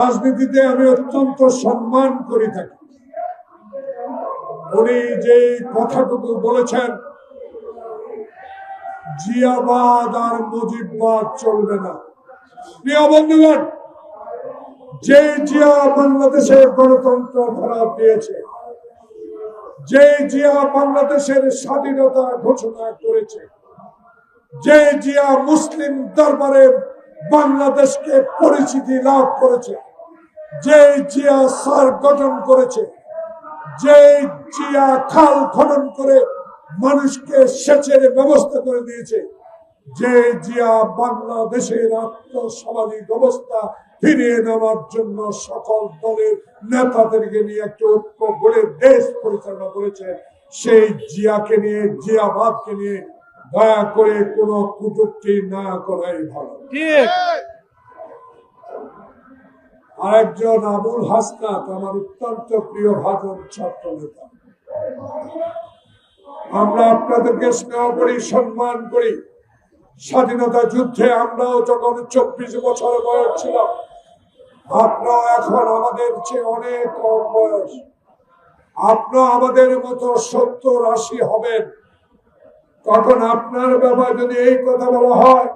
রাজনীতিতে আমি অত্যন্ত সম্মান করি থাকি। উনি যে কথাটুকু বলেছেন, জিয়াবাদ আর মুজিববাদ চলবে না। প্রিয় বন্ধুগণ, যে জিয়া বাংলাদেশের গণতন্ত্র ফেরত দিয়েছে, যে জিয়া বাংলাদেশের স্বাধীনতা ঘোষণা করেছে, যে জিয়া মুসলিম দরবারে বাংলাদেশকে পরিচিতি লাভ করেছে, যে জিয়া সার্ক গঠন করেছে, যে জিয়া খাল খনন করে মানুষকে সেচের ব্যবস্থা করে দিয়েছে, যে জিয়া বাংলাদেশের আত্মসামাজিক অবস্থা ফিরিয়ে নেওয়ার জন্য সকল দলের নেতাদেরকে নিয়ে একটা ঐক্য গড়ে দেশ পরিচালনা করেছে, সেই জিয়াকে নিয়ে, জিয়াবাদকে নিয়ে দয়া করে কোনো কটূক্তি না করাই ভালো। আরেকজন আবুল হাসনাত আমার অত্যন্ত প্রিয় ভাজন ছাত্র নেতা। আমরা আপনাদেরকে স্নেহ করি, সম্মান করি। স্বাধীনতা যুদ্ধে আমরাও যখন 24 বছর বয়স ছিল, আপনারা এখন আমাদের চেয়ে অনেক কম বয়স। আপনারা আমাদের মতো 70-80 হবেন। তখন আপনার ব্যাপারে যদি এই কথা বলা হয়,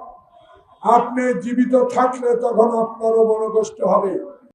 আপনি জীবিত থাকলে তখন আপনারও মনে কষ্ট হবে।